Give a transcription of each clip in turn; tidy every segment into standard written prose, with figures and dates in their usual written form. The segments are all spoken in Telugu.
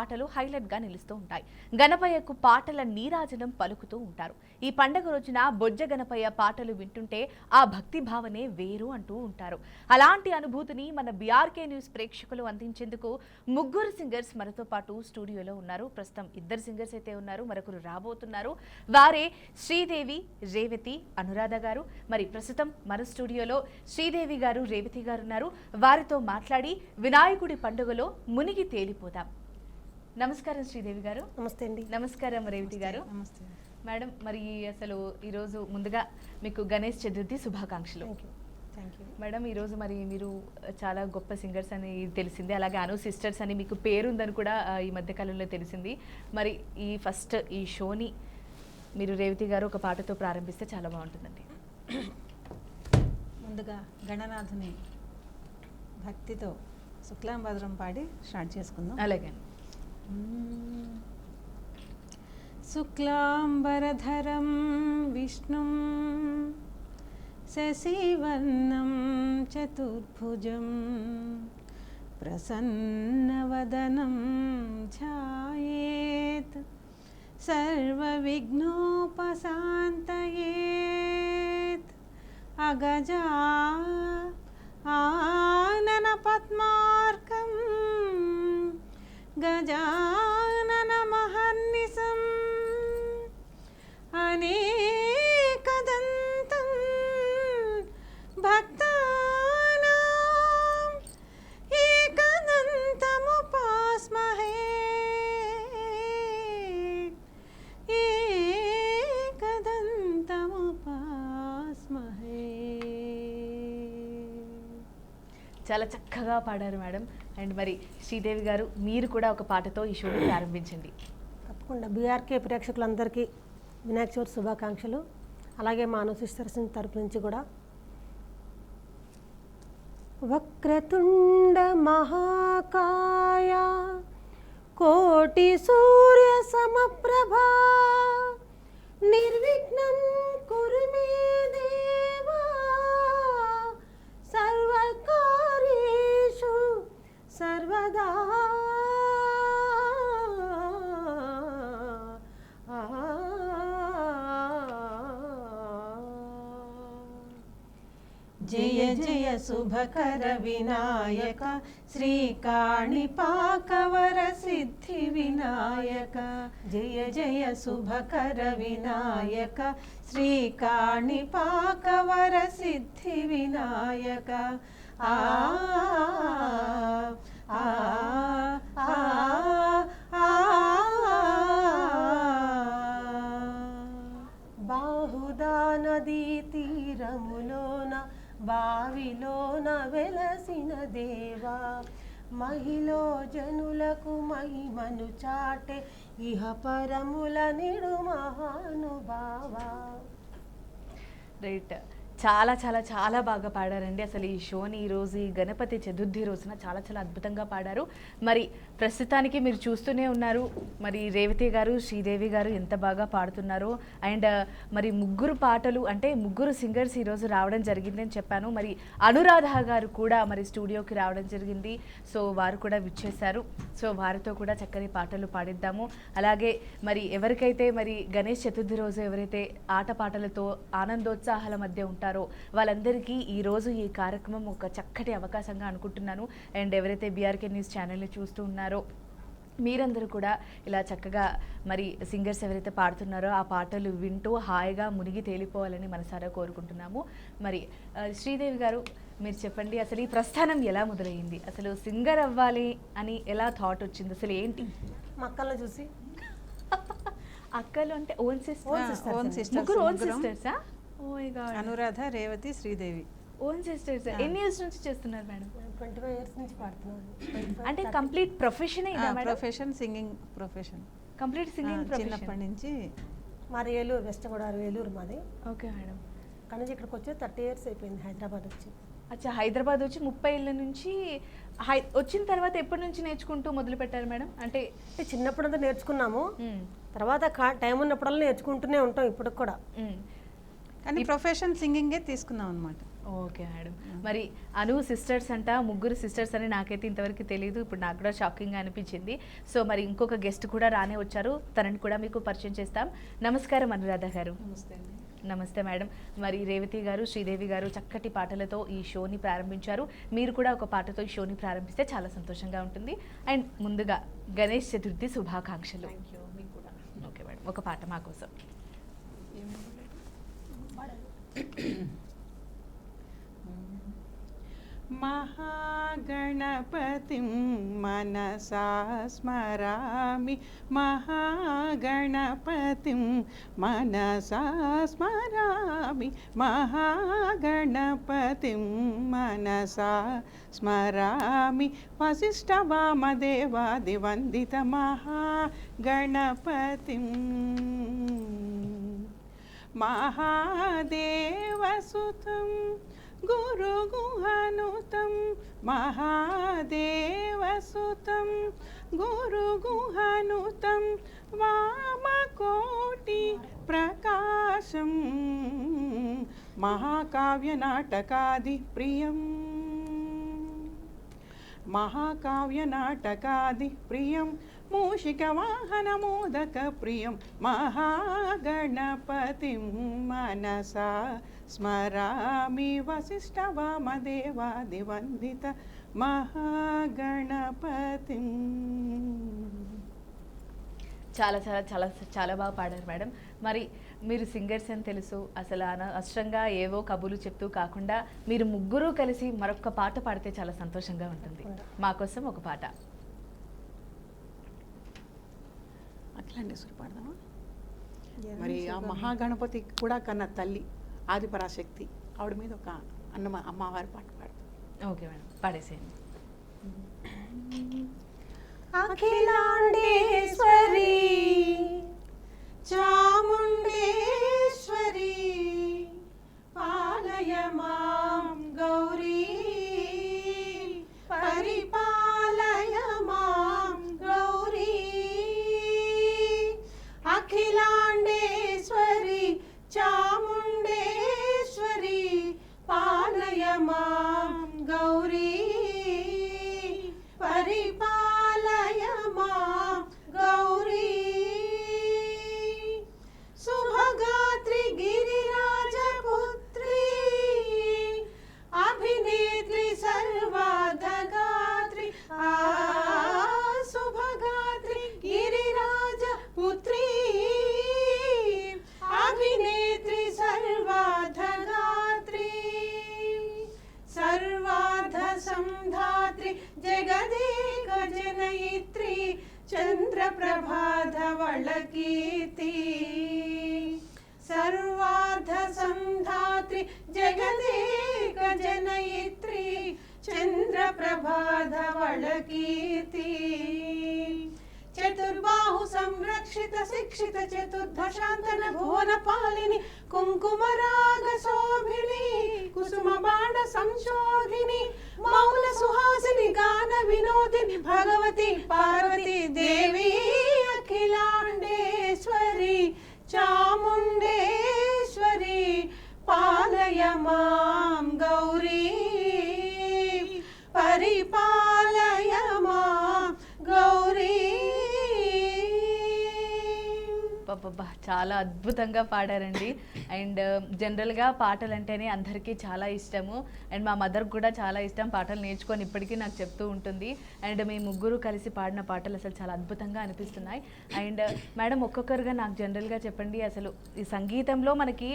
పాటలు హైలైట్గా నిలుస్తూ ఉంటాయి. గణపయ్యకు పాటల నీరాజనం పలుకుతూ ఉంటారు. ఈ పండగ రోజున బొజ్జ గణపయ్య పాటలు వింటుంటే ఆ భక్తి భావనే వేరు అంటూ ఉంటారు. అలాంటి అనుభూతిని మన బీఆర్కే న్యూస్ ప్రేక్షకులు అందించేందుకు ముగ్గురు సింగర్స్ మనతో పాటు స్టూడియోలో ఉన్నారు. ప్రస్తుతం ఇద్దరు సింగర్స్ అయితే ఉన్నారు, మరొకరు రాబోతున్నారు. వారే శ్రీదేవి, రేవతి, అనురాధ గారు. మరి ప్రస్తుతం మన స్టూడియోలో శ్రీదేవి గారు, రేవతి గారు ఉన్నారు. వారితో మాట్లాడి వినాయకుడి పండుగలో మునిగి తేలిపోదాం. నమస్కారం శ్రీదేవి గారు. నమస్తే అండి. నమస్కారం రేవతి గారు. నమస్తే మేడం, మరి అసలు ఈరోజు ముందుగా మీకు గణేష్ చతుర్థి శుభాకాంక్షలు. మేడం, ఈరోజు మరి మీరు చాలా గొప్ప సింగర్స్ అని తెలిసింది, అలాగే అను సిస్టర్స్ అని మీకు పేరుందని కూడా ఈ మధ్యకాలంలో తెలిసింది. మరి ఈ షోని మీరు రేవతి గారు ఒక పాటతో ప్రారంభిస్తే చాలా బాగుంటుందండి. ముందుగా గణనాథుని భక్తితో శుక్లాంబరం పాడి స్టార్ట్ చేసుకుందాం. అలాగే. శుక్లాంబరధరం విష్ణుం శశివర్ణం చతుర్భుజం ప్రసన్నవదనం ధ్యాయేత్ సర్వవిఘ్నోపశాంతయేత్ అగజా ఆనన పద్మార్కం గజానన మహర్నిశం అనేకదంతం భక్తానాం ఏకదంతముపాస్మహే ఏకదంతముపాస్మహే. చాలా చక్కగా పాడారు మేడం. అండ్ మరి శ్రీదేవి గారు, మీరు కూడా ఒక పాటతో ఈ షోని ప్రారంభించండి. తప్పకుండా. బీఆర్కే ప్రేక్షకులందరికీ వినాయక చవితి శుభాకాంక్షలు. అలాగే మా అను సిస్టర్స్ తరపు నుంచి కూడా. వక్రతుండ మహాకాయ కోటి సూర్య సమప్రభా నిర్విఘ్నం కురు మే దేవా సర్వకార్యేషు సర్వదా. జయ జయ శుభకర వినాయక శ్రీకాణిపాకవర సిద్ధి వినాయక. జయ జయ శుభకర వినాయక శ్రీకాణిపాకవర సిద్ధి వినాయక. ఆ ఆ ఆ బాహుదా నదీ తీరములోన బావిలోన వెలసిన దేవా మహిలో జనులకు మహిమను చాటే ఇహ పరముల నిడు మహానుభావా. రైట్. చాలా చాలా చాలా బాగా పాడారండి. అసలు ఈ షోని ఈరోజు ఈ గణపతి చతుర్థి రోజున చాలా చాలా అద్భుతంగా పాడారు. మరి ప్రస్తుతానికి మీరు చూస్తూనే ఉన్నారు, మరి రేవతి గారు, శ్రీదేవి గారు ఎంత బాగా పాడుతున్నారో. అండ్ మరి ముగ్గురు పాటలు అంటే ముగ్గురు సింగర్స్ ఈరోజు రావడం జరిగిందని చెప్పాను. మరి అనురాధ గారు కూడా మరి స్టూడియోకి రావడం జరిగింది. సో వారు కూడా విచ్చేశారు. సో వారితో కూడా చక్కని పాటలు పాడిద్దాము. అలాగే మరి ఎవరికైతే మరి గణేష్ చతుర్థి రోజు ఎవరైతే ఆటపాటలతో ఆనందోత్సాహాల మధ్య ఉంటారో వాళ్ళందరికీ ఈరోజు ఈ కార్యక్రమం ఒక చక్కటి అవకాశంగా అనుకుంటున్నాను. అండ్ ఎవరైతే బీఆర్కే న్యూస్ ఛానల్ని చూస్తూ ఉన్నారో మీరందరూ కూడా ఇలా చక్కగా మరి సింగర్స్ ఎవరైతే పాడుతున్నారో ఆ పాటలు వింటూ హాయిగా మునిగి తేలిపోవాలని మనసారా కోరుకుంటున్నాము. మరి శ్రీదేవి గారు, మీరు చెప్పండి, అసలు ఈ ప్రస్థానం ఎలా మొదలైంది? అసలు సింగర్ అవ్వాలి అని ఎలా థాట్ వచ్చింది? అసలు ఏంటి? మా అక్కలను చూసి. అక్కలు అంటే ఓన్ సిస్టర్స్? ముగ్గురు ఓన్ సిస్టర్సా? అనురాధ, రేవతి, శ్రీదేవి. Own sisters. ఎన్ని ఇయర్స్ నుంచి చేస్తున్నారు మేడం? 25 years నుంచి పాడుతున్నాను. అంటే complete profession profession singing profession. Complete singing చిన్నప్పటి నుంచి. మాది ఏలూరు, వెస్ట్ గోదావరి ఏలూరు మాది. Okay madam. కానీ ఇక్కడికి వచ్చి 30 years అయిపోయింది హైదరాబాద్ వచ్చి. అచ్చా, హైదరాబాద్ వచ్చి 30 ఏళ్ళ నుంచి. వచ్చిన తర్వాత ఎప్పటి నుంచి నేర్చుకుంటూ మొదలు పెట్టారు మేడం? అంటే చిన్నప్పుడంతా నేర్చుకున్నాము, తర్వాత టైం ఉన్నప్పుడల్లా నేర్చుకుంటూనే ఉంటాం ఇప్పుడు కూడా. కానీ ప్రొఫెషన్ సింగింగే తీసుకున్నాం అనమాట. Okay madam. మరి అను సిస్టర్స్ అంట, ముగ్గురు సిస్టర్స్ అని నాకైతే ఇంతవరకు తెలియదు. ఇప్పుడు నాకు కూడా షాకింగ్గా అనిపించింది. సో మరి ఇంకొక గెస్ట్ కూడా రానే వచ్చారు, తనని కూడా మీకు పరిచయం చేస్తాం. నమస్కారం అనురాధ గారు. నమస్తే అండి. నమస్తే మేడం. మరి రేవతి గారు, శ్రీదేవి గారు చక్కటి పాటలతో ఈ షోని ప్రారంభించారు. మీరు కూడా ఒక పాటతో ఈ షోని ప్రారంభిస్తే చాలా సంతోషంగా ఉంటుంది. అండ్ ముందుగా గణేష్ చతుర్థి శుభాకాంక్షలు. థ్యాంక్ యూ, మీకు కూడా. ఓకే మేడం, ఒక పాట మా కోసం. మహాగణపతిం మనసా స్మరామి, మహాగణపతిం మనసా స్మరామి, మహాగణపతిం మనసా స్మరామి, వసిష్ఠవామదేవాదివందిత మహాగణపతిం, మహాదేవసుతం గురుగుహనుతం, మహాదేవసుతం గురుగుహనుతం, వామకోటి ప్రకాశం, మహాకావ్యనాటకాది ప్రియం, మహాకావ్యనాటకాది ప్రియం, మూషికవాహనమోదక ప్రియం, మహాగణపతిం మనసా స్మరామి, వసిష్ఠవామదేవాదివందిత మహాగణపతిం. చాలా చాలా చాలా చాలా బాగా పాడారు మేడం. మరి మీరు సింగర్స్ అని తెలుసు, అసలు అనవసరంగా ఏవో కబుర్లు చెప్తూ కాకుండా మీరు ముగ్గురు కలిసి మరొక పాట పాడితే చాలా సంతోషంగా ఉంటుంది. మా కోసం ఒక పాట. అఖిలాండేశ్వరి పాడదామా? మరి ఆ మహాగణపతి కూడా కన్నా తల్లి ఆదిపరాశక్తి, ఆవిడ మీద ఒక అమ్మవారి పాట పాడతాం. ఓకే మేడం, పాడేసేయండి. అఖిలాండేశ్వరి చాముండేశ్వరి పాలయ మాం గౌరీ, పరిపాలయ మాం గౌరీ, అఖిలాండేశ్వరి చాముండేశ్వరి పాలయ మాం గౌరీ, పరిపాలయ మాం గౌరీ, శుభగాత్రి గిరిరాజపుత్రి, అభినేత్రి సర్వాధగాత్రి, శుభగాత్రి గిరిరాజపుత్రి, అభినేత్రి సర్వాధగాత్రి, సర్వాధ సంధాత్రి జగదేక జనయిత్రి, చంద్రప్రభాధవళకీర్తి, సర్వాధ సంధాత్రి జగదేక జనయిత్రి, చంద్రప్రభాధవళకీర్తి, చతుర్బాహు సంరక్షిత శిక్షిత చతుర్దశాంతన భువన పాలిని, కుంకుమరాగ శోభిని, కుసుమ బాణ సంశోధిని, మౌన సుహాసిని, గాన వినోదిని, భగవతి పార్వతి దేవి, అఖిలాండేశ్వరి చాముండేశ్వరి పాలయ మాం గౌరీ, పరిపాలయ మాం గౌరీ. అబ్బబ్బా, చాలా అద్భుతంగా పాడారండి. అండ్ జనరల్గా పాటలు అంటేనే అందరికీ చాలా ఇష్టము. అండ్ మా మదర్కి కూడా చాలా ఇష్టం, పాటలు నేర్చుకొని ఇప్పటికీ నాకు చెప్తూ ఉంటుంది. అండ్ మీ ముగ్గురు కలిసి పాడిన పాటలు అసలు చాలా అద్భుతంగా అనిపిస్తున్నాయి. అండ్ మేడం, ఒక్కొక్కరుగా నాకు జనరల్గా చెప్పండి, అసలు ఈ సంగీతంలో మనకి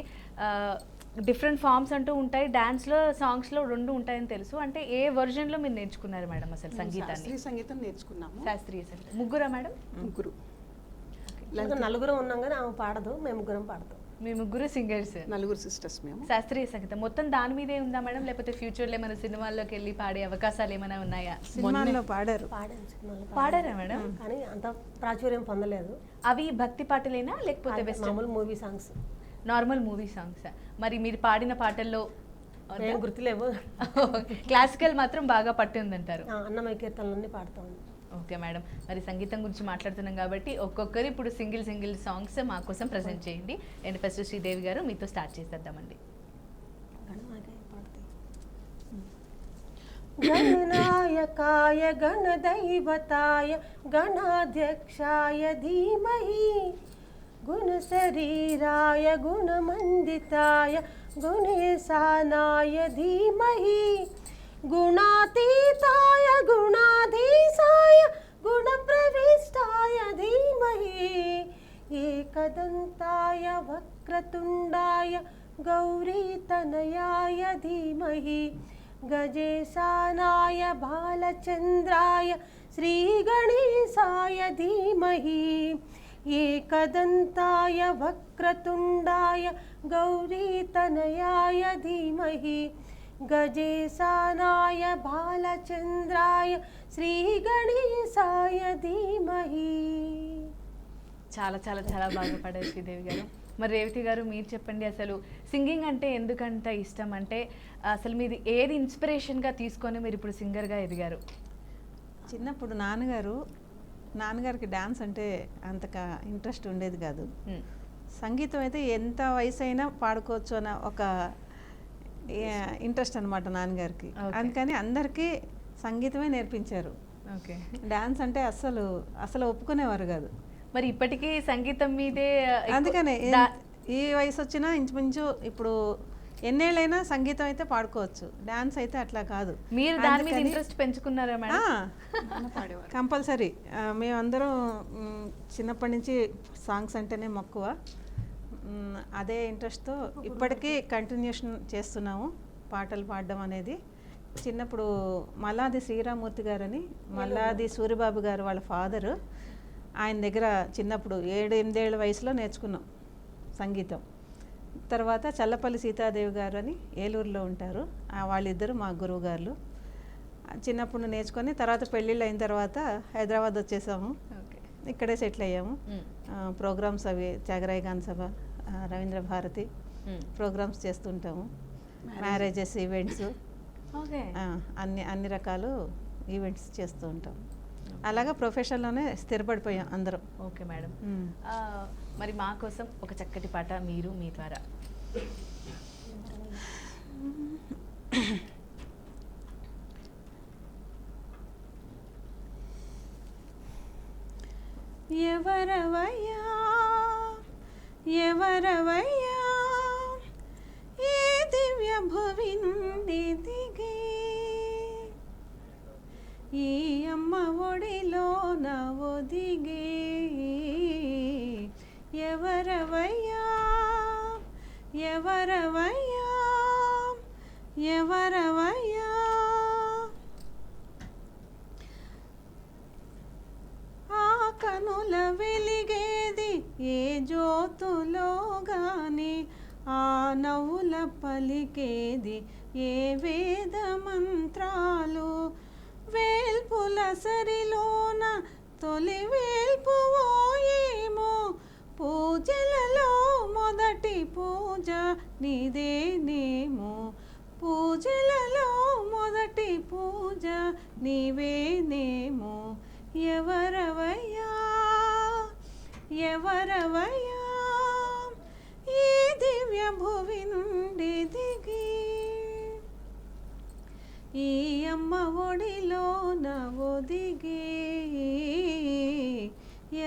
డిఫరెంట్ ఫామ్స్ అంటూ ఉంటాయి, డాన్స్లో సాంగ్స్లో రెండు ఉంటాయని తెలుసు. అంటే ఏ వర్జన్లో మీరు నేర్చుకున్నారు మేడం అసలు సంగీతాన్ని? శాస్త్రీయ సంగీతం నేర్చుకున్నాము. శాస్త్రీయ సంగీతం. ముగ్గురా మేడం? ముగ్గురు. నలుగురు ఉన్నాం కానీ ఆమె పాడదు, మేము ముగ్గురం పాడతాం. మీ ముగ్గురు సింగర్స్, నలుగురు సిస్టర్స్ మేము. శాస్త్రీయ సంగీతం మొత్తం దాని మీదే ఉందా మేడం, లేకపోతే ఫ్యూచర్లో ఏమైనా సినిమాల్లోకి వెళ్ళి పాడే అవకాశాలు ఏమైనా ఉన్నాయా? సినిమాల్లో పాడారు. పాడాను, సినిమాలో పాడారా మేడం? కానీ అంత ప్రాచుర్యం పొందలేదు. అవి భక్తి పాటలేనా లేకపోతే మామూలు movie songs, normal movie songs? మరి మీరు పాడిన పాటల్లో ఏం గుర్తులేవు. క్లాసికల్ మాత్రం బాగా పట్టిందంటారు. అన్నమయ్య కీర్తనలన్నీ పాడతాం. ఓకే మేడం, మరి సంగీతం గురించి మాట్లాడుతున్నాం కాబట్టి ఒక్కొక్కరు ఇప్పుడు సింగిల్ సాంగ్స్ మా కోసం ప్రజెంట్ చేయండి. అండ్ ఫస్ట్ శ్రీదేవి గారు మీతో స్టార్ట్ చేసేద్దామండి. गणनायकाय गणदैवताय गणाध्यक्षाय धीमहि गुणशरीराय गुणमण्डिताय गुणेशानाय धीमहि गुणातीताय गुणाधीशाय गुणप्रविष्टाय धीमहि एकदन्ताय वक्रतुण्डाय गौरीतनयाय धीमहि गजेशानाय बालचन्द्राय श्रीगणेशाय धीमहि एकदन्ताय वक्रतुण्डाय गौरीतनयाय धीमहि गजेशानाय बालचन्द्राय శ్రీగణేశాయ ధీమహి. చాలా చాలా చాలా బాగా పాడారు శ్రీదేవి గారు. మరి రేవతి గారు మీరు చెప్పండి, అసలు సింగింగ్ అంటే ఎందుకంత ఇష్టం, అంటే అసలు మీది ఏది ఇన్స్పిరేషన్గా తీసుకొని మీరు ఇప్పుడు సింగర్గా ఎదిగారు? చిన్నప్పుడు నాన్నగారికి డాన్స్ అంటే అంతగా ఇంట్రెస్ట్ ఉండేది కాదు. సంగీతం అయితే ఎంత వయసు అయినా పాడుకోవచ్చు అన్న ఒక ఇంట్రెస్ట్ అనమాట నాన్నగారికి. అందుకని అందరికీ సంగీతమే నేర్పించారు. ఓకే. డాన్స్ అంటే అసలు ఒప్పుకునేవారు కాదు. మరి ఇప్పటికీ సంగీతం మీదే అందుకనే ఈ వయసు వచ్చినా ఇంచుమించు ఇప్పుడు ఎన్నేళ్ళైనా సంగీతం అయితే పాడుకోవచ్చు, డాన్స్ అయితే అట్లా కాదు. మీరు దాని మీద ఇంట్రెస్ట్ పెంచుకున్నారా మేడం? కంపల్సరీ. మేమందరం చిన్నప్పటి నుంచి సాంగ్స్ అంటేనే మక్కువ, అదే ఇంట్రెస్ట్తో ఇప్పటికీ కంటిన్యూషన్ చేస్తున్నాము పాటలు పాడడం అనేది. చిన్నప్పుడు మల్లాది శ్రీరామూర్తి గారని, మల్లాది సూరిబాబు గారు వాళ్ళ ఫాదరు, ఆయన దగ్గర చిన్నప్పుడు 7-8 ఏళ్ళ వయసులో నేర్చుకున్నాం సంగీతం. తర్వాత చల్లపల్లి సీతాదేవి గారు అని ఏలూరులో ఉంటారు, వాళ్ళిద్దరు మా గురువు గారు. చిన్నప్పుడు నేర్చుకొని తర్వాత పెళ్ళిళ్ళు అయిన తర్వాత హైదరాబాద్ వచ్చేసాము, ఇక్కడే సెటిల్ అయ్యాము. ప్రోగ్రామ్స్ అవి త్యాగరాయ గాన సభ, రవీంద్ర భారతి ప్రోగ్రామ్స్ చేస్తుంటాము, మ్యారేజెస్, ఈవెంట్స్, అన్ని రకాలు ఈవెంట్స్ చేస్తూ ఉంటాం. అలాగా ప్రొఫెషన్లోనే స్థిరపడిపోయాం అందరం. Okay madam. మరి మా కోసం ఒక చక్కటి పాట మీరు మీ ద్వారా. ఎవరవయ్యా ఎవరవయ్యా ఏ దివ్య భువి నుండి దిగి ఈ అమ్మ ఒడిలో నా ఒదిగి, ఎవరవయ్యా ఎవరవయ్యా ఎవరవయ్యా ఆ కనుల వెలిగేది ఏ జ్యోతులో గాని, ఆ నవ్వుల పలికేది ఏ వేద మంత్రాలు, వేల్పుల సరిలోన తొలి వేల్పువో ఏమో, పూజలలో మొదటి పూజ నీదేనేమో, పూజలలో మొదటి పూజ నీవేనేమో, ఎవరవయ్యా ఎవరవయ్యా ఈ దివ్య భువి నుండి దిగి ఈ అమ్మ ఒడిలో నా ఒదిగి,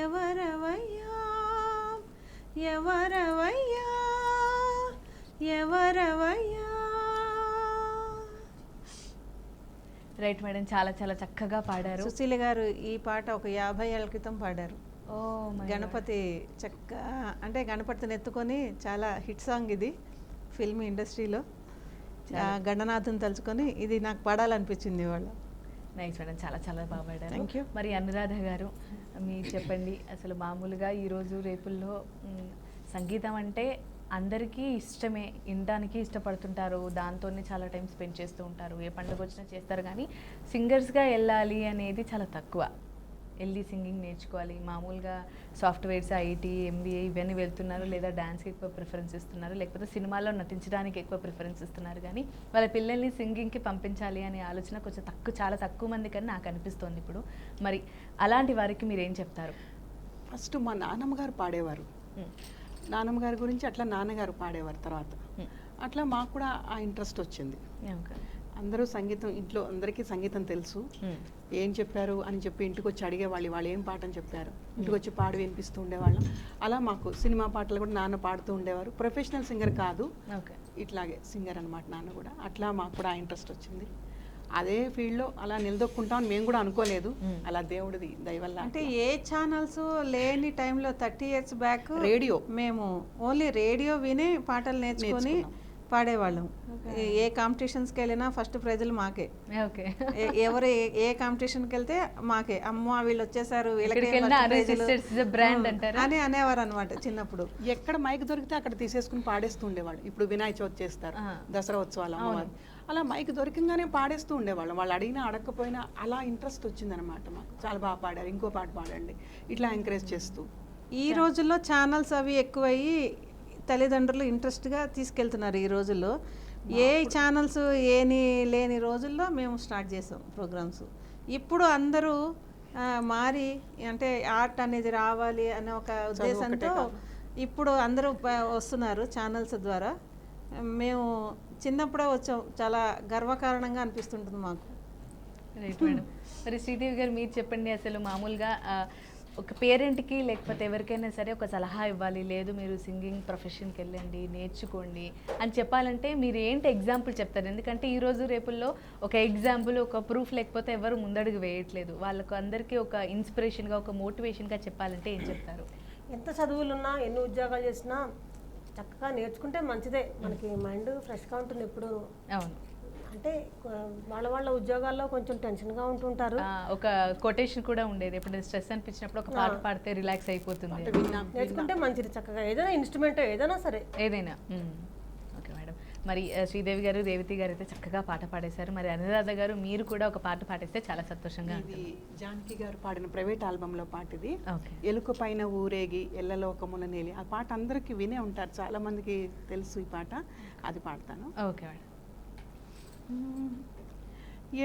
ఎవరవయ్యా ఎవరవయ్యా ఎవరవయ్యా. రైట్ మేడం, చాలా చాలా చక్కగా పాడారు. సుశీల గారు ఈ పాట ఒక 50 ఏళ్ల క్రితం పాడారు. ఓ గణపతి అంటే గణపతిని ఎత్తుకొని చాలా హిట్ సాంగ్ ఇది ఫిల్మ్ ఇండస్ట్రీలో. గణనాథుని తలుచుకొని ఇది నాకు పాడాలనిపించింది ఇవాళ. నైస్ మేడం, చాలా చాలా బాగా పాడారు. Thank you. మరి అనురాధ గారు మీరు చెప్పండి, అసలు మామూలుగా ఈరోజు రేపుల్లో సంగీతం అంటే అందరికీ ఇష్టమే, వినడానికి ఇష్టపడుతుంటారు, దాంతోనే చాలా టైం స్పెండ్ చేస్తూ ఉంటారు, ఏ పండుగ వచ్చినా చేస్తారు. కానీ సింగర్స్గా వెళ్ళాలి అనేది చాలా తక్కువ. వెళ్ళి సింగింగ్ నేర్చుకోవాలి, మామూలుగా సాఫ్ట్వేర్స్, ఐటీ, ఎంబీఏ ఇవన్నీ వెళ్తున్నారు, లేదా డాన్స్కి ఎక్కువ ప్రిఫరెన్స్ ఇస్తున్నారు, లేకపోతే సినిమాల్లో నటించడానికి ఎక్కువ ప్రిఫరెన్స్ ఇస్తున్నారు. కానీ వాళ్ళ పిల్లల్ని సింగింగ్కి పంపించాలి అనే ఆలోచన కొంచెం చాలా తక్కువ మంది కానీ నాకు అనిపిస్తోంది ఇప్పుడు. మరి అలాంటి వారికి మీరు ఏం చెప్తారు? ఫస్ట్ మా నాన్నమ్మగారు పాడేవారు, నాన్నమ్మగారి గురించి అట్లా నాన్నగారు పాడేవారు. తర్వాత అట్లా మాకు కూడా ఆ ఇంట్రెస్ట్ వచ్చింది. అందరూ సంగీతం, ఇంట్లో అందరికీ సంగీతం తెలుసు. ఏం చెప్పారు అని చెప్పి ఇంటికి వచ్చి అడిగేవాళ్ళు, వాళ్ళు ఏం పాటని చెప్పారు, ఇంటికి వచ్చి పాడి వినిపిస్తూ ఉండేవాళ్ళం. అలా మాకు సినిమా పాటలు కూడా నాన్న పాడుతూ ఉండేవారు. ప్రొఫెషనల్ సింగర్ కాదు, ఓకే. ఇట్లాగే సింగర్ అనమాట నాన్న కూడా. అట్లా మాకు కూడా ఇంట్రెస్ట్ వచ్చింది. అదే ఫీల్డ్లో అలా నిలదొక్కుంటామని మేము కూడా అనుకోలేదు. అలా దేవుడిది దయవల్ల. అంటే ఏ ఛానల్స్ లేని టైంలో 30 years బ్యాక్ రేడియో, మేము ఓన్లీ రేడియో విని పాటలు నేర్చుకొని పాడేవాళ్ళం. ఏ కాంపిటీషన్స్కి వెళ్ళినా ఫస్ట్ ప్రైజులు మాకే. ఓకే. ఎవరు ఏ కాంపిటీషన్కి వెళ్తే మాకే. అమ్మ వీళ్ళు వచ్చేసారు బ్రాండ్ అంటారు అని అనేవారు అనమాట చిన్నప్పుడు. ఎక్కడ మైక్ దొరికితే అక్కడ తీసేసుకుని పాడేస్తూ ఉండేవాళ్ళు. ఇప్పుడు వినాయక చవితి చేస్తారు, దసరా ఉత్సవాలు అమ్మవారు, అలా మైక్ దొరికంగానే పాడేస్తూ ఉండేవాళ్ళం. వాళ్ళు అడిగినా అడగకపోయినా అలా ఇంట్రెస్ట్ వచ్చిందనమాట మాకు. చాలా బాగా పాడారు, ఇంకో పాట పాడండి, ఇట్లా ఎంకరేజ్ చేస్తూ. ఈ రోజుల్లో ఛానల్స్ అవి ఎక్కువయ్యి తల్లిదండ్రులు ఇంట్రెస్ట్గా తీసుకెళ్తున్నారు. ఈ రోజుల్లో ఏ ఛానల్స్ లేని రోజుల్లో మేము స్టార్ట్ చేసాం ప్రోగ్రామ్స్. ఇప్పుడు అందరూ మారి అంటే ఆర్ట్ అనేది రావాలి అనే ఒక ఉద్దేశంతో ఇప్పుడు అందరూ వస్తున్నారు ఛానల్స్ ద్వారా. మేము చిన్నప్పుడే వచ్చాం, చాలా గర్వకారణంగా అనిపిస్తుంటుంది మాకు. Right madam. మరి శ్రీదేవి గారు మీరు చెప్పండి, అసలు మామూలుగా ఒక పేరెంట్కి లేకపోతే ఎవరికైనా సరే ఒక సలహా ఇవ్వాలి, లేదు మీరు సింగింగ్ ప్రొఫెషన్కి వెళ్ళండి, నేర్చుకోండి అని చెప్పాలంటే మీరు ఏంటి ఎగ్జాంపుల్ చెప్తారు? ఎందుకంటే ఈరోజు రేపుల్లో ఒక ఎగ్జాంపుల్, ఒక ప్రూఫ్ లేకపోతే ఎవరు ముందడుగు వేయట్లేదు. వాళ్ళకు అందరికీ ఒక ఇన్స్పిరేషన్గా, ఒక మోటివేషన్గా చెప్పాలంటే ఏం చెప్తారు? ఎంత చదువులున్నా, ఎన్ని ఉద్యోగాలు చేసినా చక్కగా నేర్చుకుంటే మంచిదే. మనకి మైండ్ ఫ్రెష్గా ఉంటుంది ఎప్పుడు. అవును. అంటే వాళ్ళ ఉద్యోగాల్లో కొంచెం టెన్షన్గా ఉంటుంటారు. ఒక కొటేషన్ కూడా ఉండేది, ఎప్పుడు స్ట్రెస్ అనిపించినప్పుడు ఒక పాట పాడితే రిలాక్స్ అయిపోతుంది. నేర్చుకుంటే మంచిది. చక్కగా ఏదైనా ఇన్స్ట్రుమెంట్ ఏదైనా సరే, ఏదైనా. Okay madam. మరి శ్రీదేవి గారు, రేవతి గారు అయితే చక్కగా పాట పాడేశారు. మరి అనురాధ గారు మీరు కూడా ఒక పాట పాడేస్తే చాలా సంతోషంగా ఉంటుంది. జానకి గారు పాడిన ప్రైవేట్ ఆల్బంలో పాట ఇది. ఓకే. ఎలుక పైన ఊరేగి ఎల్లలోకముల నేలి. ఆ పాట అందరికీ వినే ఉంటారు, చాలా మందికి తెలుసు ఈ పాట. అది పాడతాను. Okay madam.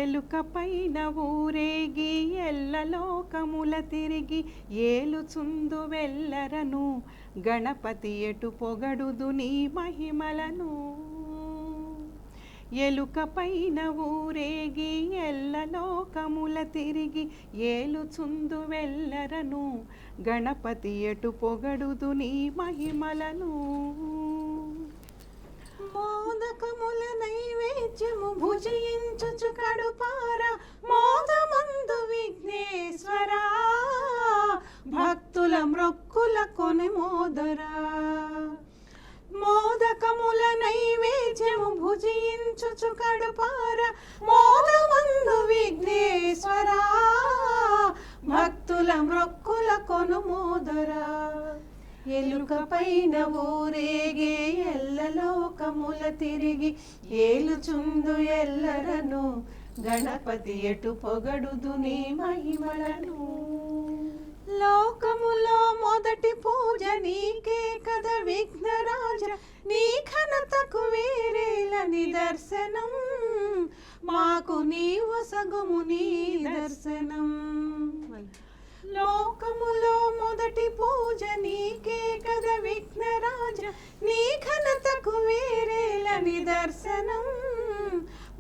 ఎలుక పైన ఊరేగి ఎల్లలోకముల తిరిగి ఏలుచుందు వెళ్ళరను గణపతి ఎటు పొగడుదు నీ మహిమలను. ఎలుక పైన ఊరేగి ఎల్లలోకముల తిరిగి ఏలుచుందు వెళ్ళరను గణపతి ఎటు పొగడుదు నీ మహిమలను. మోదకముల నైవేద్యము భుజించుచు కడుపార మోదమందు విఘ్నేశ్వరా భక్తుల మ్రొక్కుల కొని మోదరా. మోదకముల నైవేద్యము భుజించుచు కడుపార మోదమందు విఘ్నేశ్వరా భక్తుల మ్రొక్కుల కొను మోదరా. ఎలుక పైన ఊరేగే ఎల్లలోకముల తిరిగి ఏలుచుందు ఎల్లరను గణపతి ఎటు పొగడుదు నీ మహిమలను. లోకములో మొదటి పూజ నీకే కద విఘ్నరాజ, నీ ఘనతకు వేరేల నిదర్శనం మాకు నీవు సగుము నీ దర్శనం. లోకములో మొదటి పూజ నీకే కద విఘ్నరాజ, నీ ఘనతకు వేరేల నిదర్శనం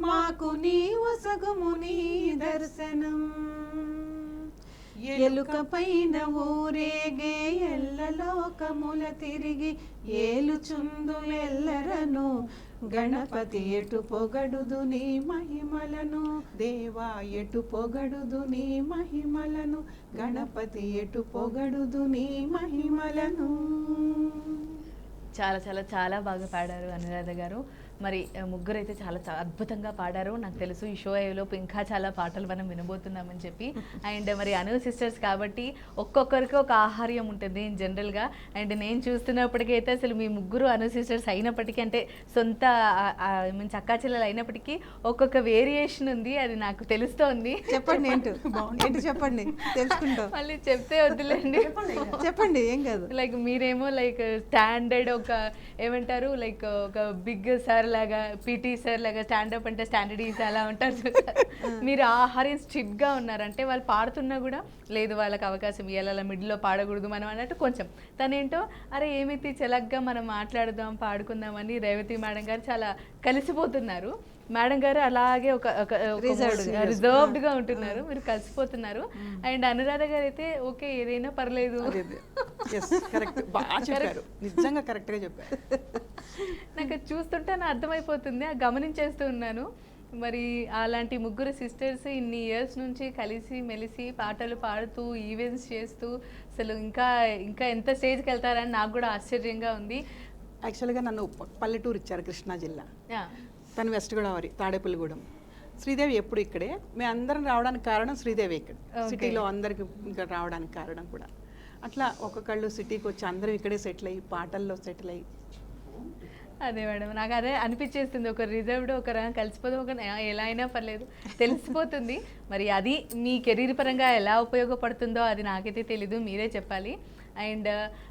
మాకు నీవు సగుము నీ దర్శనం. ఎలుక పైన ఊరేగే ఎల్లలోకముల తిరిగి ఏలుచుందు ఎల్లరను గణపతి ఎటు పొగడుదు నీ మహిమలను. దేవా ఎటు పొగడుదు నీ మహిమలను గణపతి ఎటు పొగడుదు నీ మహిమలను. చాలా చాలా చాలా బాగా పాడారు అనురాధ గారు. మరి ముగ్గురు అయితే చాలా అద్భుతంగా పాడారు. నాకు తెలుసు ఈ షో అయ్యేలోపు ఇంకా చాలా పాటలు మనం వినబోతున్నామని చెప్పి. అండ్ మరి అను సిస్టర్స్ కాబట్టి ఒక్కొక్కరికి ఒక ఆహార్యం ఉంటుంది జనరల్గా. అండ్ నేను చూస్తున్నప్పటికైతే అసలు మీ ముగ్గురు అను సిస్టర్స్ అయినప్పటికీ, అంటే సొంత చక్కా చెల్లెలు అయినప్పటికీ ఒక్కొక్క వేరియేషన్ ఉంది, అది నాకు తెలుస్తోంది. చెప్పండి ఏంటి చెప్పండి, తెలుసుకుంటాం. మళ్ళీ చెప్తే వద్దులేండి, చెప్పండి, ఏం కాదు. లైక్ మీరేమో లైక్ స్టాండర్డ్, ఒక ఏమంటారు లైక్ ఒక బిగ్ సార్ లాగా, పీటీ సార్ లాగా, స్టాండప్ అంటే స్టాండర్డ్ ఈజ్ అలా ఉంటారు. మీరు ఆహార్యం స్ట్రిక్ట్గా ఉన్నారు. అంటే వాళ్ళు పాడుతున్నా కూడా లేదు వాళ్ళకి అవకాశం ఇవ్వాలి, మిడిల్లో పాడకూడదు మనం అన్నట్టు కొంచెం. తనేంటో అరే ఏమైతే చెలగ్గా మనం మాట్లాడదాం, పాడుకుందామని రేవతి మేడం గారు చాలా కలిసిపోతున్నారు. మేడం గారు అలాగే ఒక రిజర్వ్డ్ గా ఉంటున్నారు, మీరు కలిసిపోతున్నారు. అండ్ అనురాధ గారు అయితే ఓకే ఏదైనా పర్లేదు. కరెక్ట్, బాగా చెప్పారు, నిజంగా కరెక్ట్ గా చెప్పారు. నాకు అది చూస్తుంటే నా అర్థమైపోతుంది, గమనించేస్తూ ఉన్నాను. మరి అలాంటి ముగ్గురు సిస్టర్స్ ఇన్ని ఇయర్స్ నుంచి కలిసి మెలిసి పాటలు పాడుతూ ఈవెంట్స్ చేస్తూ అసలు ఇంకా ఇంకా ఎంత స్టేజ్కి వెళ్తారని నాకు కూడా ఆశ్చర్యంగా ఉంది. యాక్చువల్గా నన్ను పల్లెటూరు ఇచ్చారు, కృష్ణా జిల్లా. తను వెస్ట్ గోదావరి తాడేపల్లిగూడెం. శ్రీదేవి ఎప్పుడు ఇక్కడే, మేము అందరం రావడానికి కారణం శ్రీదేవి ఇక్కడ సిటీలో అందరికి ఇంకా రావడానికి కారణం కూడా. అట్లా ఒక్కొక్కళ్ళు సిటీకి వచ్చి అందరం ఇక్కడే సెటిల్ అయ్యి పాటల్లో సెటిల్ అయ్యి. అదే మేడం, నాకు అదే అనిపించేస్తుంది, ఒక రిజర్వ్డ్ ఒక కలిసిపోతే ఒక ఎలా అయినా పర్లేదు తెలిసిపోతుంది. మరి అది మీ కెరీర్ పరంగా ఎలా ఉపయోగపడుతుందో అది నాకైతే తెలీదు, మీరే చెప్పాలి. అండ్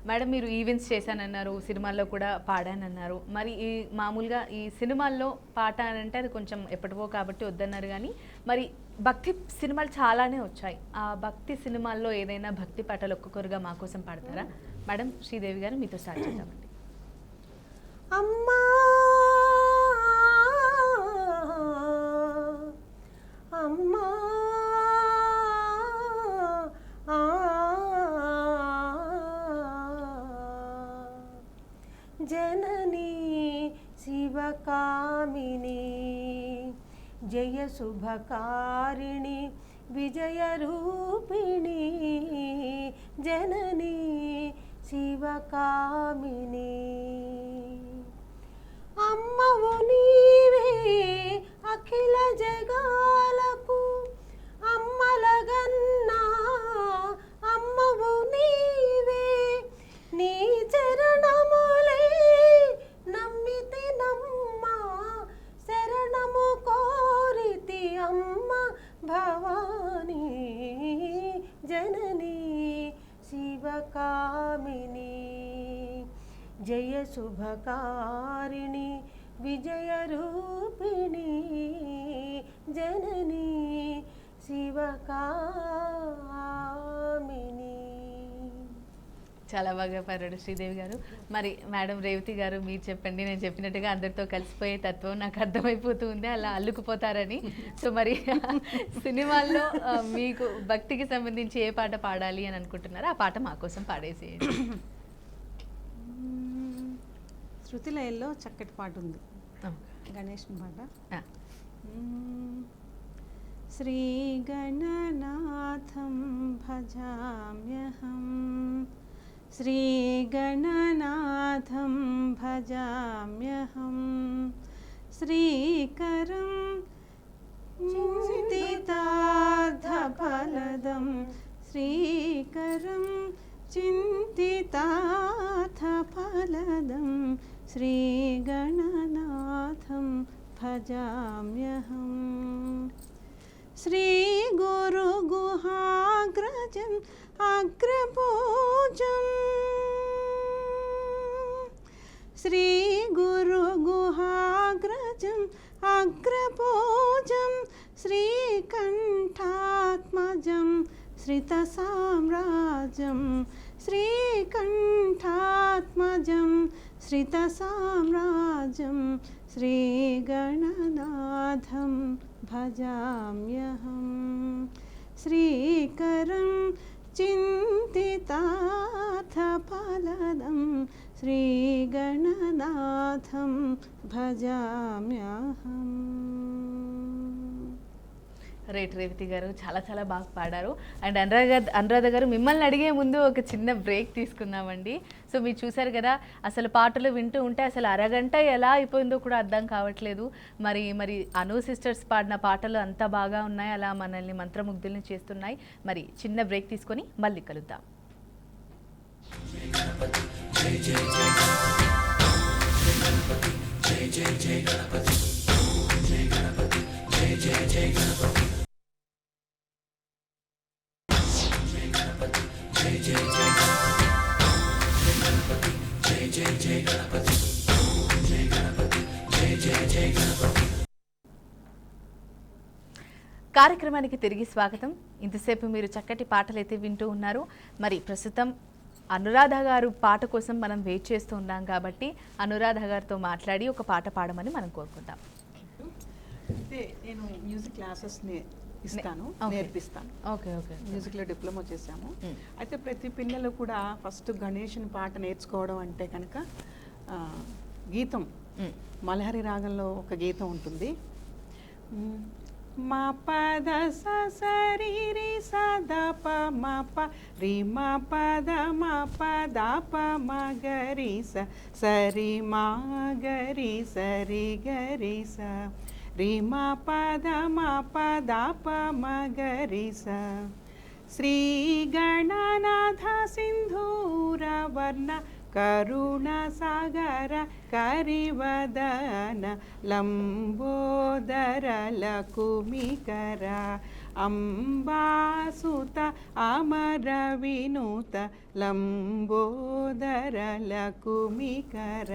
మేడం మీరు ఈవెంట్స్ చేశానన్నారు, సినిమాల్లో కూడా పాడానన్నారు. మరి ఈ మామూలుగా ఈ సినిమాల్లో పాట అని అంటే అది కొంచెం ఎప్పటివో కాబట్టి వద్దన్నారు, కానీ మరి భక్తి సినిమాలు చాలానే వచ్చాయి. ఆ భక్తి సినిమాల్లో ఏదైనా భక్తి పాటలు ఒక్కొక్కరుగా మా కోసం పాడతారా? మేడం శ్రీదేవి గారు మీతో స్టార్ట్ చేద్దామండి. అమ్మా అమ్మా జననీ శివకామిని జయ శుభకారిణి విజయరూపిణి జననీ శివకామిని అమ్మవు నీవే అఖిల జగాలకు అమ్మలగన్నా అమ్మవు నీవే నీ చరణములే నమ్మితి నమ్మ శరణము కోరితి అమ్మ భవానీ జననీ శివకామిని జయ శుభకారిణి విజయరూపిణి జననీ శివకామిని. చాలా బాగా పాడాడు శ్రీదేవి గారు. మరి మేడం రేవతి గారు మీరు చెప్పండి, నేను చెప్పినట్టుగా అందరితో కలిసిపోయే తత్వం నాకు అర్థమైపోతూ ఉంది, అలా అల్లుకుపోతారని. సో మరి సినిమాల్లో మీకు భక్తికి సంబంధించి ఏ పాట పాడాలి అని అనుకుంటున్నారో ఆ పాట మా కోసం పాడేసేయండి. శృతిలయల్లో చక్కటి పాట ఉంది, గణేష్ పాట. శ్రీ గణనాథం భజామ్యహం శ్రీ గణనాథం భజామ్యహం శ్రీకరం చింతితార్థఫలదం శ్రీకరం చింతితార్థఫలదం శ్రీగణనాథం భజామ్యహం శ్రీగురుగుహాగ్రజం అగ్రపూజం శ్రీగురుగుహాగ్రజం అగ్రపూజం శ్రీకంఠాత్మజం శ్రితసామ్రాజ్యం శ్రీకంఠాత్మజం శ్రితసామ్రాజ్యం శ్రీగణనాథం భజామ్యహం శ్రీకరం చింతితార్థఫలదం శ్రీగణనాథం భజామ్యహం. రైట్ రేవతి గారు, చాలా చాలా బాగా పాడారు. అండ్ అనురాధ గారు, మిమ్మల్ని అడిగే ముందు ఒక చిన్న బ్రేక్ తీసుకుందామండి. సో మీరు చూసారు కదా, అసలు పాటలు వింటూ ఉంటే అసలు అరగంట ఎలా అయిపోయిందో కూడా అర్థం కావట్లేదు. మరి మరి అను సిస్టర్స్ పాడిన పాటలు అంత బాగా ఉన్నాయి, అలా మనల్ని మంత్రముగ్ధుల్ని చేస్తున్నాయి. మరి చిన్న బ్రేక్ తీసుకొని మళ్ళీ కలుద్దాం. కార్యక్రమానికి తిరిగి స్వాగతం. ఇంతసేపు మీరు చక్కటి పాటలు అయితే వింటూ ఉన్నారు. మరి ప్రస్తుతం అనురాధ గారు పాట కోసం మనం వెయిట్ చేస్తూ ఉన్నాం కాబట్టి అనురాధ గారితో మాట్లాడి ఒక పాట పాడమని మనం కోరుకుందాం. అయితే నేను మ్యూజిక్ క్లాసెస్ ఇస్తాను, Okay. నేర్పిస్తాను. ఓకే ఓకే మ్యూజిక్లో డిప్లొమా చేశాము. Mm. అయితే ప్రతి పిల్లలు కూడా ఫస్ట్ గణేషుని పాట నేర్చుకోవడం అంటే కనుక గీతం మలహరి రాగంలో ఒక గీతం ఉంటుంది. మా పద సరి రి సద ప మ ప రి మ పద మ పద ప మ గరి స సరి మా గరి సరి గరి స రి మ పద మ పద ప మ గరి స శ్రీ గణనాథ సింధూర వర్ణ కరుణ సాగర కరివదన లంబోదర లకుమికర అంబాసుత అమర వినుత లంబోదర లకుమికర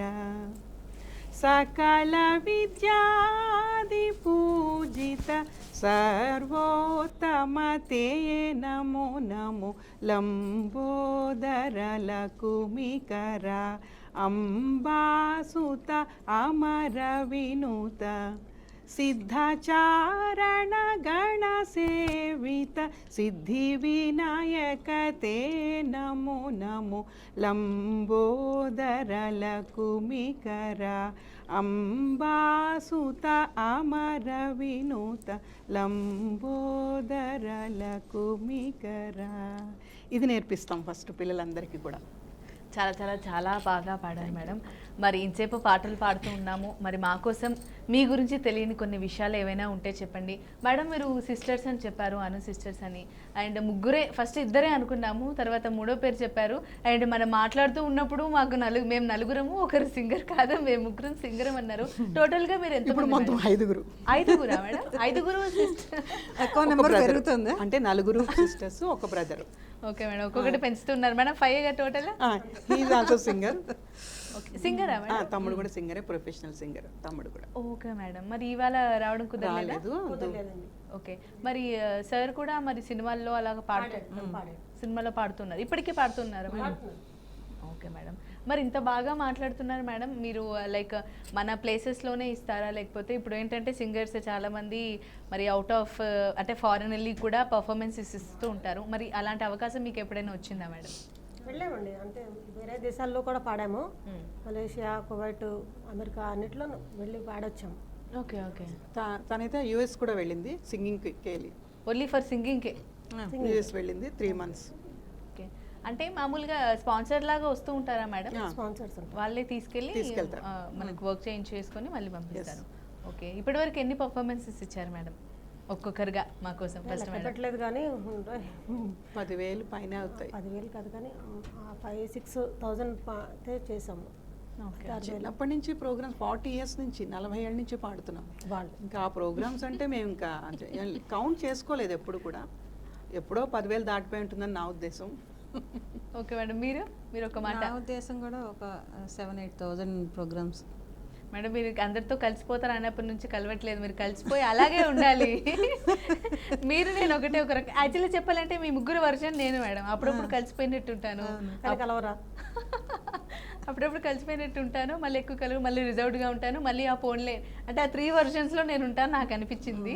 సకల విద్యాది పూజిత సర్వోత్తమ తే నమో నమో లంబోదర లకుమికర అంబాసుత అమర వినుత సిద్ధచారణ గణ సేవిత సిద్ధి వినాయక తే నమో నమో లంబోదర లకుమికర అంబాసుత అమర వినుత లంబోదర లకుమికర. ఇది నేర్పిస్తాం ఫస్ట్ పిల్లలందరికీ కూడా. చాలా చాలా చాలా బాగా పాడారు మేడం. మరి ఇంతసేపు పాటలు పాడుతూ ఉన్నాము, మరి మా కోసం మీ గురించి తెలియని కొన్ని విషయాలు ఏవైనా ఉంటే చెప్పండి మేడం. మీరు సిస్టర్స్ అని చెప్పారు, అను సిస్టర్స్ అని, అండ్ ముగ్గురే, ఫస్ట్ ఇద్దరే అనుకున్నాము, తర్వాత మూడో పేరు చెప్పారు. అండ్ మనం మాట్లాడుతూ ఉన్నప్పుడు మాకు మేము నలుగురము, ఒకరు సింగర్ కాదు, మేము ముగ్గురం సింగర్ అన్నారు. టోటల్గా మీరు ఎంత? ఇప్పుడు మొత్తం ఐదుగురు. ఐదుగురా మేడం? ఐదుగురు సిస్టర్, ఎక్కువ నెంబర్ పెరుగుతుంది. అంటే నలుగురు సిస్టర్స్, ఒక బ్రదర్. ఓకే మేడం, ఒక్కొక్కటి పెంచుతున్నారు మేడం. 5 total. He's also singer. Okay, సింగరా మేడం? తమ్ముడు కూడా సింగరే, ప్రొఫెషనల్ సింగర్ తమ్ముడు కూడా. ఓకే మేడం, మరి ఇవాళ రావడం కుదరలేదు. ఓకే, మరి సార్ కూడా మరి సినిమాల్లో అలాగా సినిమాలో పాడుతున్నారు, ఇప్పటికీ పాడుతున్నారు మేడం? ఓకే మేడం, మరి ఇంత బాగా మాట్లాడుతున్నారు మేడం, మీరు లైక్ మన ప్లేసెస్లోనే ఇస్తారా, లేకపోతే ఇప్పుడు ఏంటంటే సింగర్స్ చాలామంది మరి అవుట్ ఆఫ్ అంటే ఫారెన్ వెళ్ళి కూడా పర్ఫార్మెన్సెస్ ఇస్తూ ఉంటారు, మరి అలాంటి అవకాశం మీకు ఎప్పుడైనా వచ్చిందా మేడం? వెళ్ళామండి, అంటే వేరే దేశాల్లో కూడా పాడాము. మలేషియా, కువైట్, అమెరికా అన్నిట్లో వెళ్ళి పాడొచ్చాము. Okay okay. తనైతే యుఎస్ కూడా వెళ్ళింది సింగింగ్కి వెళ్ళి. ఓన్లీ ఫర్ సింగింగ్కే యుఎస్ వెళ్ళింది 3 months. ఓకే, అంటే మామూలుగా స్పాన్సర్ లాగా వస్తూ ఉంటారా మేడం? స్పాన్సర్స్ వాళ్ళే తీసుకెళ్తారు, మనకు వర్క్ చేయించేసుకొని మళ్ళీ పంపిస్తారు. ఓకే, ఇప్పటివరకు ఎన్ని పర్ఫార్మెన్సెస్ ఇచ్చారు మేడం ఒక్కొక్కరుగా మా కోసం? ఫస్ట్ పెట్టలేదు కానీ 10,000 పైన అవుతాయి. 10,000 కాదు కానీ 5,000-6,000 చేసాము. చిన్నప్పటి నుంచి ప్రోగ్రామ్స్ 40 years నుంచి, 40 ఏళ్ళ నుంచి పాడుతున్నాం వాళ్ళు. ఇంకా ఆ ప్రోగ్రామ్స్ అంటే మేము ఇంకా కౌంట్ చేసుకోలేదు ఎప్పుడు కూడా. ఎప్పుడో 10,000 దాటిపోయి ఉంటుందని నా ఉద్దేశం. ఓకే మేడం, మీరు ఒక మాట? నా ఉద్దేశం కూడా ఒక 7,000-8,000 ప్రోగ్రామ్స్. మేడం, మీరు అందరితో కలిసిపోతారు అన్నప్పటి నుంచి కలవట్లేదు, మీరు కలిసిపోయి అలాగే ఉండాలి. మీరు నేను ఒకటే ఒక రకం. యాక్చువల్లీ చెప్పాలంటే మీ ముగ్గురు వర్షన్ నేను మేడం, అప్పుడప్పుడు కలిసిపోయినట్టు ఉంటాను, కలవరా అప్పుడప్పుడు కలిసిపోయినట్టు ఉంటాను, మళ్ళీ ఎక్కువ కలుగు, మళ్ళీ రిజర్వ్డ్గా ఉంటాను, మళ్ళీ ఆ ఫోన్లే, అంటే ఆ 3 versions నేను ఉంటాను నాకు అనిపించింది.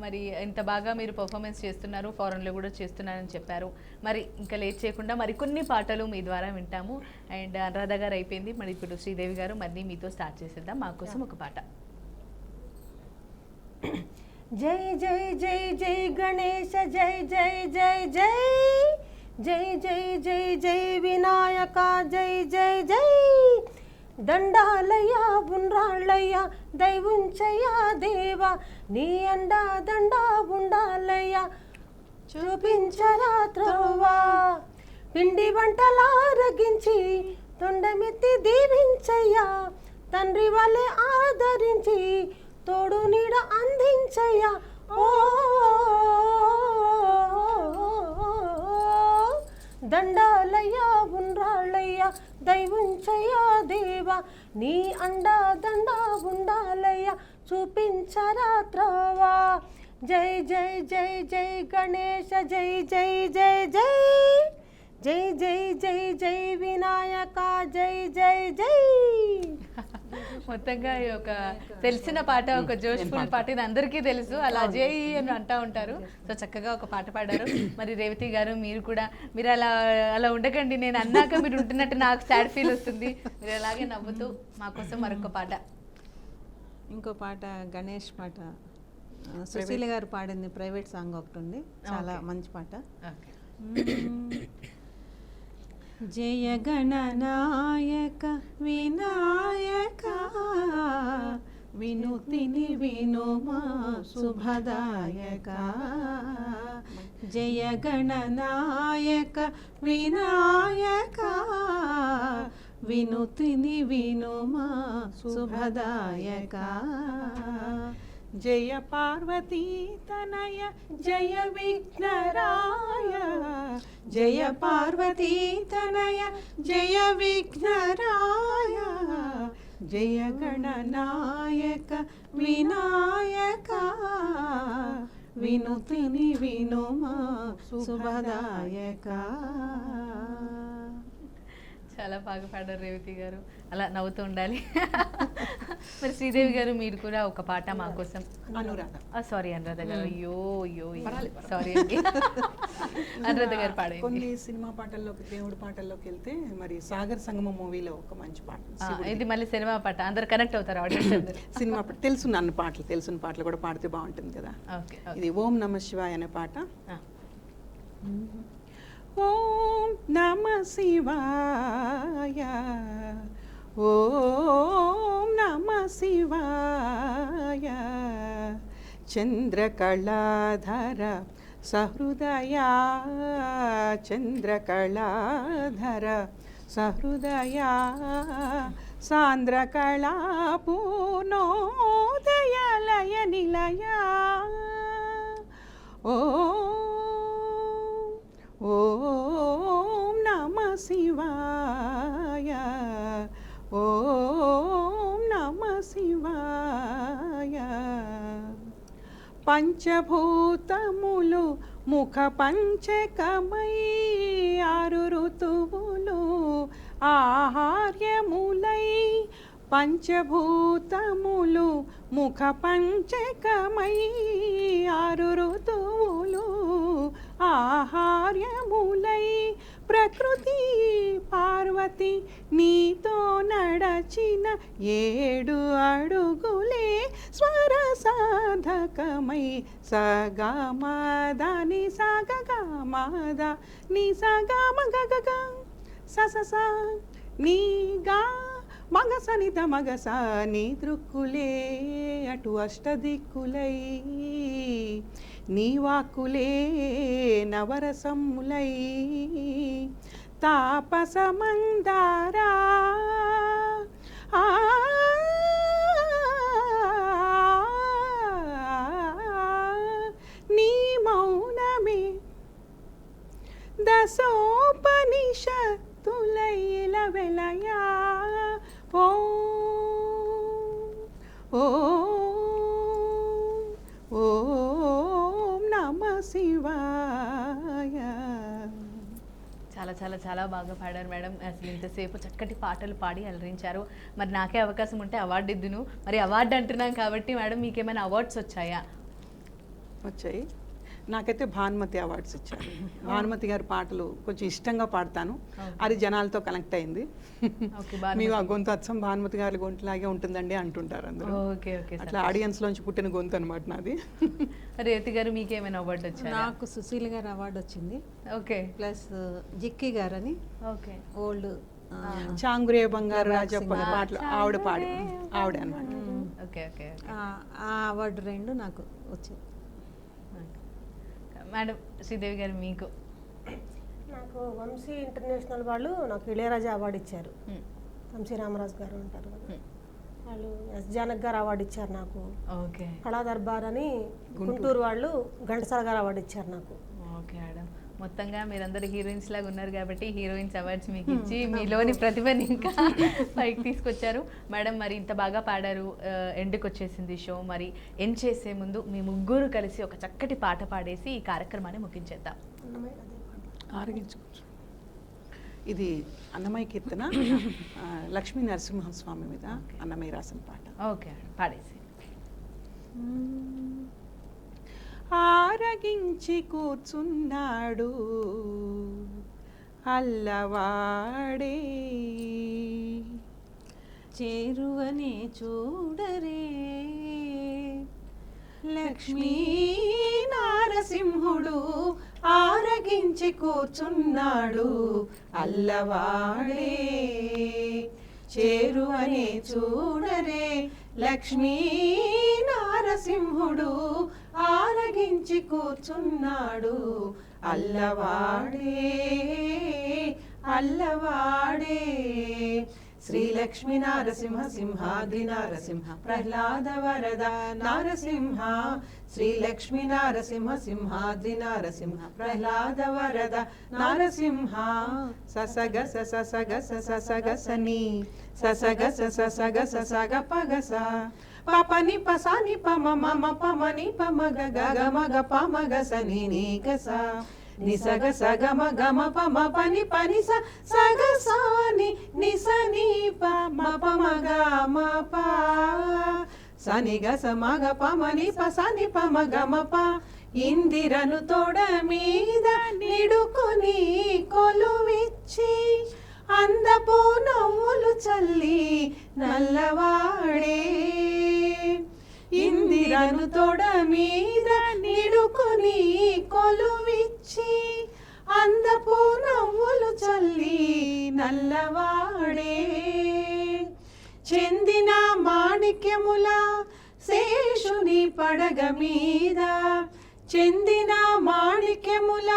మరి ఇంత బాగా మీరు పర్ఫార్మెన్స్ చేస్తున్నారు, ఫారెన్లో కూడా చేస్తున్నారని చెప్పారు. మరి ఇంకా లేట్ చేయకుండా మరి కొన్ని పాటలు మీ ద్వారా వింటాము. అండ్ అనురాధ గారు అయిపోయింది, మరి ఇప్పుడు శ్రీదేవి గారు మళ్ళీ మీతో స్టార్ట్ చేసేద్దాం. మా కోసం ఒక పాట. జై జై జై జై గణేశ, జై జై జై జై జై జై జై జై వినాయక, జై జై జై దండాలయ్య బుండ్రాళ్ళయ్య దైవుంచయ్య దేవా, నీ అండా దండా ఉండాలయ్య చూపించరా త్రోవా, పిండి వంటలారగించి తొండమెత్తి దీవించయ్యా, తండ్రి వల్లే ఆదరించి తోడు నీడ అందించయ్యా. ఓ దండాలయ్య ఉండ్రాళ్ళయ్య దైవుంచయ్య దేవా, నీ అండా దండా ఉండాలయ్య చూపించరా త్రోవా, జై జై జై జై గణేశ, జై జై జై జై జై జై జై జై వినాయక, జై జై జై. మొత్తంగా ఈ ఒక తెలిసిన పాట, ఒక జోష్ఫుల్ పాట, ఇది అందరికీ తెలుసు, అలా అజయ్ అని అంటా ఉంటారు. సో చక్కగా ఒక పాట పాడారు. మరి రేవతి గారు మీరు అలా అలా ఉండకండి, నేను అన్నాక మీరు ఉంటున్నట్టు నాకు సాడ్ ఫీల్ వస్తుంది. మీరు అలాగే నవ్వుతూ మా కోసం మరొక పాట. ఇంకో పాట గణేష్ పాట, సుశీల గారు పాడింది ప్రైవేట్ సాంగ్ ఒకటి ఉంది, చాలా మంచి పాట. జయ గణనాయక వినాయక వినుతిని వినుమా శుభదాయక. జయ గణనాయక వినాయక వినుతిని వినుమా శుభదాయక. జయ పార్వతీ తనయ జయ విఘ్నరాయ, జయ పార్వతీ తనయ జయ విఘ్నరాయ. జయ గణనాయక వినాయక వినుతిని వినుమా శుభదాయక. చాలా బాగా పాడారు రేవతి గారు, అలా నవ్వుతూ ఉండాలి. మరి శ్రీదేవి గారు మీరు కూడా ఒక పాట మా కోసం. అనురాధ. సారీ అనురాధ గారు, అయ్యో సారీ అండి. అనురాధ గారు పాడండి. కొన్ని సినిమా పాటల్లోకి, దేవుడి పాటల్లోకి వెళ్తే మరి సాగర్ సంగమం మూవీలో ఒక మంచి పాట. ఇది మళ్ళీ సినిమా పాట, అందరు కనెక్ట్ అవుతారు ఆడియన్స్. సినిమా పాట తెలుసు, అన్ని పాటలు తెలిసిన పాటలు కూడా పాడితే బాగుంటుంది కదా. ఇది ఓం నమ శివాయ అనే పాట. ఓం నమ శివాయ, ఓం నమ శివాయ. చంద్రకళాధర సహృదయ, చంద్రకళాధర సహృదయ. సాంద్రకళా పూర్ణోదయాలయ నిలయ. ఓం నమ శివాయ, ఓం నమ శివాయ. పంచభూతములు ముఖ పంచకమై, ఆరు ఋతువులు ఆహార్యములై. పంచభూతములు ముఖ పంచకమై, ఆరు ఋతువులు ఆహార్యములై. ప్రకృతి పార్వతి నీతో నడచిన 7 అడుగులే స్వర సాధకమై. సగమద ని సగమద ని సగమగగ సస నీ గా మగస నిద మగస. నీ దృక్కులే అటు అష్టదిక్కులై, నీ వాక్కులే నవరసములై. తాపస మందారా నీ మౌనమే దశోపనిషత్తులైల వెలయా. ఓం నమ శివాయ. చాలా చాలా చాలా బాగా పాడారు మేడం. అసలు ఇంతసేపు చక్కటి పాటలు పాడి అలరించారు. మరి నాకే అవకాశం ఉంటే అవార్డు ఇద్దును. మరి అవార్డు అంటున్నాం కాబట్టి మేడం మీకు ఏమైనా అవార్డ్స్ వచ్చాయా? వచ్చాయి. నాకైతే భానుమతి అవార్డ్స్ ఇచ్చారు. భానుమతి గారి పాటలు కొంచెం ఇష్టంగా పాడతాను, అది జనాలతో కనెక్ట్ అయింది. మీకు ఆ గొంతు అచ్చం భానుమతి గారి గొంతులాగే ఉంటుందండి అంటుంటారు అందరూ. అట్లా ఆడియన్స్ లోంచి పుట్టిన గొంతు అనమాట నాది. రేవతి గారు మీకేమైనా అవార్డు వచ్చాయి? నాకు సుశీల గారు అవార్డు వచ్చింది. ఓకే. ప్లస్ జిక్కి గారని ఓకే ఓల్డ్ చాంగురే బంగారు రాజప్ప పాటలు ఆవిడ పాడి ఆవిడ అనమాట. Okay okay. ఆ అవార్డు 2 నాకు వచ్చాయి. మేడం శ్రీదేవి గారు మీకు? నాకు వంశీ ఇంటర్నేషనల్ వాళ్ళు నాకు ఇళయరాజా అవార్డు ఇచ్చారు. వంశీ రామరాజు గారు ఉంటారు కదా, వాళ్ళు ఎస్ జానక్ గారు అవార్డు ఇచ్చారు నాకు. ఓకే. కళా దర్బార్ అని గుంటూరు వాళ్ళు ఘంటసాల గారు అవార్డు ఇచ్చారు నాకు. ఓకే మేడం, మొత్తంగా మీరందరూ హీరోయిన్స్ లాగా ఉన్నారు కాబట్టి హీరోయిన్స్ అవార్డ్స్ మీకు ఇచ్చి మీలోని ప్రతిభని ఇంకా పైకి తీసుకొచ్చారు. మేడం మరి ఇంత బాగా పాడారు, ఎండ్కి వచ్చేసింది షో. మరి ఎండ్ చేసే ముందు మీ ముగ్గురు కలిసి ఒక చక్కటి పాట పాడేసి ఈ కార్యక్రమాన్ని ముగించేద్దాం. ఇది అన్నమయ్య కీర్తన లక్ష్మీ నరసింహస్వామి మీద అన్నమయ్య రాసిన పాట. ఓకే పాడేసి. ఆరగించి కూర్చున్నాడు అల్లవాడే, చేరువనే చూడరే లక్ష్మీ నారసింహుడు ఆరగించి కూర్చున్నాడు అల్లవాడే, చేరువనే చూడరే లక్ష్మీ నారసింహుడు ఆరగించి కూర్చున్నాడు అల్లవాడే అల్లవాడే. శ్రీ లక్ష్మీ నారసింహ సింహాద్రి నారసింహ ప్రహ్లాద వరద నారసింహ, శ్రీ లక్ష్మీ నారసింహ సింహాద్రి నారసింహ ప్రహ్లాద వరద నారసింహ. ససగ ససగ ససగ సని ససగ ససగ ససగ పగస పపని పసాని పమ మమ పమని పమగ గగ మగ పమగ సని నీగస నిసగ సగమ గమ పమ పని పని సగ సాని నిసని పమ పమగ మ ప సని గ సమగ పమని పసని పమ గమ ప. ఇందిరను తోడ మీద నిడుకొని కొలువిచ్చి అందపు నవ్వులు చల్లి నల్లవాడే, ఇందిరను తోడ మీద నిడుకొని కొలువిచ్చి అందపు నవ్వులు చల్లి నల్లవాడే. చెందిన మాణిక్యముల శేషుని పడగ మీద, చెందిన మాణిక్యముల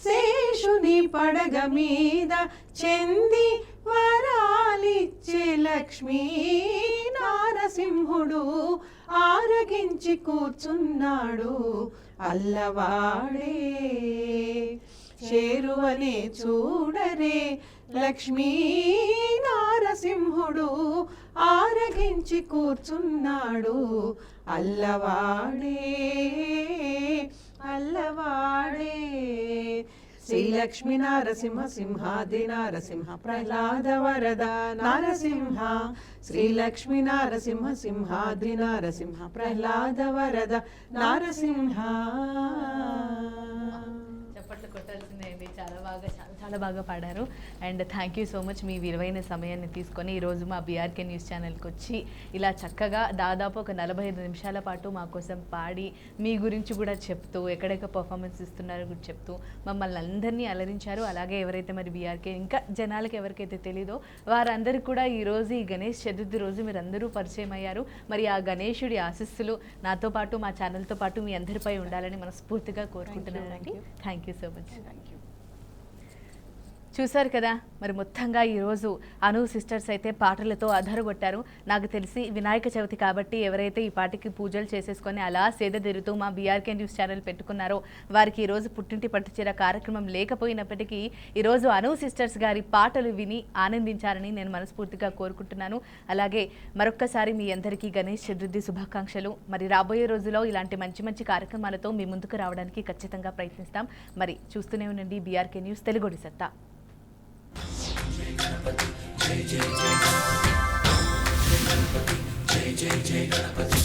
శేషుని పడగ మీద చెంది వరాలిచ్చే లక్ష్మీ నారసింహుడు ఆరగించి కూర్చున్నాడు అల్లవాడే, చేరువనే చూడరే లక్ష్మీ నారసింహుడు ఆరగించి కూర్చున్నాడు అల్లవాడే అల్లవాడే. శ్రీ లక్ష్మీ నారసింహ సింహాద్రి నారసింహ ప్రహ్లాద వరద నారసింహ, శ్రీ లక్ష్మీ నారసింహ సింహాద్రి నారసింహ ప్రహ్లాద వరద నారసింహ. చప్పట్లు కొట్టాల్సిందే అండి. చాలా బాగా చాలా బాగా పాడారు. And thank you so much మీ విలువైన సమయాన్ని తీసుకొని ఈరోజు మా బీఆర్కే న్యూస్ ఛానల్కి వచ్చి ఇలా చక్కగా దాదాపు ఒక 45 నిమిషాల పాటు మా కోసం పాడి మీ గురించి కూడా చెప్తూ ఎక్కడెక్కడ పర్ఫార్మెన్స్ ఇస్తున్నారో కూడా చెప్తూ మమ్మల్ని అందరినీ అలరించారు. అలాగే ఎవరైతే మరి బీఆర్కే ఇంకా జనాలకు ఎవరికైతే తెలీదో వారందరికీ కూడా ఈరోజు ఈ గణేష్ చతుర్థి రోజు మీరు అందరూ పరిచయం అయ్యారు. మరి ఆ గణేశుడి ఆశీస్సులు నాతో పాటు మా ఛానల్తో పాటు మీ అందరిపై ఉండాలని మనస్ఫూర్తిగా కోరుకుంటున్నానండి. Thank you so much. చూశారు కదా, మరి మొత్తంగా ఈరోజు అను సిస్టర్స్ అయితే పాటలతో అదరగొట్టారు. నాకు తెలిసి వినాయక చవితి కాబట్టి ఎవరైతే ఈ పాటికి పూజలు చేసేసుకొని అలా సేద తీరుతూ మా బీఆర్కే న్యూస్ ఛానల్ పెట్టుకున్నారో వారికి ఈరోజు పుట్టింటి పట్టుచీర కార్యక్రమం లేకపోయినప్పటికీ ఈరోజు అను సిస్టర్స్ గారి పాటలు విని ఆనందించారని నేను మనస్ఫూర్తిగా కోరుకుంటున్నాను. అలాగే మరొక్కసారి మీ అందరికీ గణేష్ చతుర్థి శుభాకాంక్షలు. మరి రాబోయే రోజుల్లో ఇలాంటి మంచి మంచి కార్యక్రమాలతో మీ ముందుకు రావడానికి ఖచ్చితంగా ప్రయత్నిస్తాం. మరి చూస్తూనే ఉండండి బీఆర్కే న్యూస్ తెలుగుడి సత్తా. జై జై జై గణపతి, జై జై జై గణపతి.